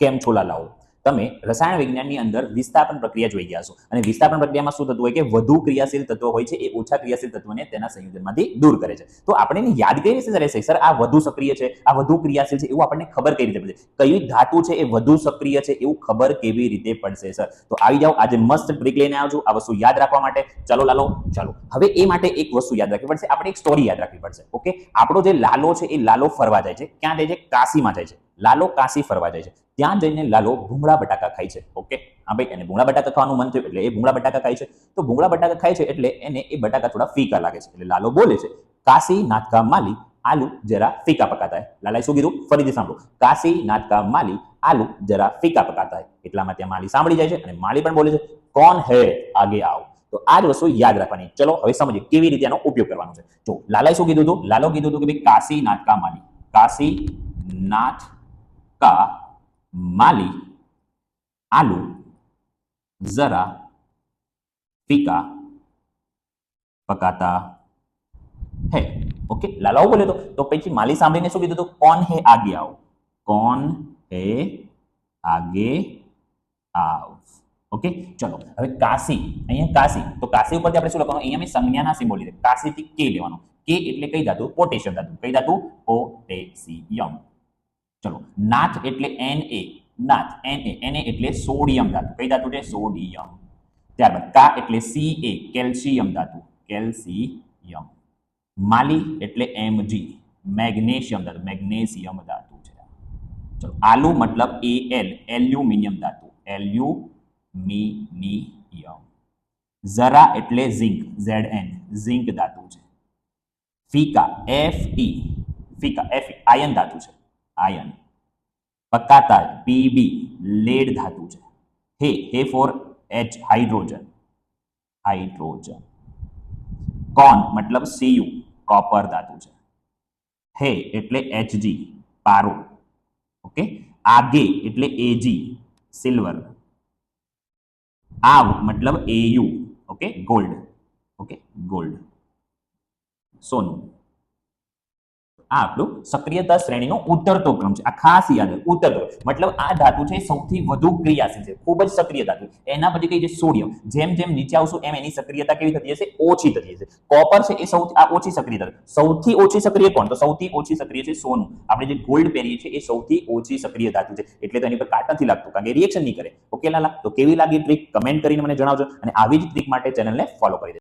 કેમ છો લાલાઓ? તમે રસાયણ વિજ્ઞાનની અંદર વિસ્થાપન પ્રક્રિયા જોઈ ગયા છો અને વિસ્થાપન પ્રક્રિયામાં શું થતું હોય કે વધુ ક્રિયાશીલ તત્વો હોય છે એ ઓછા ક્રિયાશીલ તત્વોને તેના સંયોજનમાંથી દૂર કરે છે. તો આપણે એને યાદ કઈ રીતે રહેશે સર આ વધુ સક્રિય છે આ વધુ ક્રિયાશીલ છે એવું આપણને ખબર કઈ રીતે પડશે? કઈ ધાતુ છે એ વધુ સક્રિય છે એવું ખબર કેવી રીતે પડશે સર? તો આવી જાઓ આજે મસ્ત ટ્રીક લઈને આવ્યો છું આ વસ્તુ યાદ રાખવા માટે. ચલો લાલો ચાલો હવે એ માટે એક વસ્તુ યાદ રાખવી પડશે, આપણે એક સ્ટોરી યાદ રાખવી પડશે. ઓકે, આપણો જે લાલો છે એ લાલો ફરવા જાય છે. ક્યાં જાય છે? કાશીમાં જાય છે. લાલો કાશી ફરવા જાય છે. ત્યાં જઈને લાલો ભૂંગળા બટાકા ખાય છે. ઓકે, હા ભાઈ એને ભૂંગળા બટાકા ખાવાનું મન થયું એટલે એ ભૂંગળા બટાકા ખાય છે. તો ભૂંગળા બટાકા ખાય છે એટલે એને એ બટાકા થોડા ફીકા લાગે છે. એટલે લાલો બોલે છે કાશી નાથ કા માલી આલુ જરા ફીકા પકાતા હે. લાલાએ શું કીધું? ફરીથી સાંભળો, કાશી નાથ કા માલી આલુ જરા ફીકા પકાતા હે. એટલામાં ત્યાં માલી સાંભળી જાય છે અને માલી પણ બોલે છે કોણ હે આગે આવો. તો આ જ વસ્તુ યાદ રાખવાની. ચલો હવે સમજીએ કેવી રીતે આનો ઉપયોગ કરવાનો છે. જો લાલાએ શું કીધું હતું? લાલો કીધું હતું કે ભાઈ કાશી નાથ કા માલી, કાશી નાથ का माली आलू जरा फीका पकाता है. ओके, लालाओ बोले तो પછી માલી સાંભળીને શું કીધું તો કોણ હે આગે આવો, કોણ હે આગે આવ. ઓકે, ચલો હવે કાશી, અહીંયા કાશી, તો કાશી ઉપરથી આપણે શું લખવાનું? અહીંયા મેં સંજ્ઞાના સિમ્બોલ લીધા. કાશીથી કે લેવાનું. કે એટલે કઈ ધાતુ? પોટેશિયમ ધાતુ. કઈ ધાતુ? પોટેશિયમ. ચલો નાથ એટલે Na, નાથ Na એટલે સોડિયમ ધાતુ. કઈ ધાતુ છે? સોડિયમ. ત્યારબાદ કા એટલે Ca, કેલ્શિયમ ધાતુ. કેલ્શિયમ. માલી એટલે Mg, મેગ્નેશિયમ ધાતુ. મેગ્નેશિયમ ધાતુ છે. ચલો આલુ મતલબ Al, એલ્યુમિનિયમ ધાતુ. એલ્યુમિનિયમ. જરા એટલે ઝિંક, Zn, ઝિંક ધાતુ છે. ફીકા Fe, ફીકા Fe આયન ધાતુ છે. આયન. પકાતા Pb, લેડ ધાતુ છે. હે ફોર H, હાઇડ્રોજન, હાઇડ્રોજન. કોન મતલબ Cu, કોપર ધાતુ છે. હે એટલે Hg, પારો. ઓકે, આગે એટલે Ag, સિલ્વર. આવ મતલબ Au, okay, gold. Okay, gold, સોનું. આ આપણું સક્રિયતા શ્રેણીનો ઉતરતો ક્રમ છે. આ ખાસ યાદ રાખો, ઉતરતો મતલબ આ ધાતુ છે સૌથી વધુ ક્રિયાશીલ છે, ખૂબ જ સક્રિય ધાતુ. એના પછી કઈ છે? સોડિયમ. જેમ જેમ નીચે આવશું એમ એની સક્રિયતા કેવી થતી જશે? ઓછી થતી જશે. કોપર છે એ સૌથી આ ઓછી સક્રિય ધાતુ. સૌથી ઓછી સક્રિય કોણ? તો સૌથી ઓછી સક્રિય છે સોનું. આપણે જે ગોલ્ડ પહેરીએ છીએ એ સૌથી ઓછી સક્રિય ધાતુ છે. એટલે તો એની પર કાટ નથી લાગતું કારણ કે રિએક્શન નહીં કરે. ઓકે લાલા, તો કેવી લાગી ટ્રીક? કમેન્ટ કરીને મને જણાવજો અને આવી જ ટ્રીક માટે ચેનલને ફોલો કરી દેજો.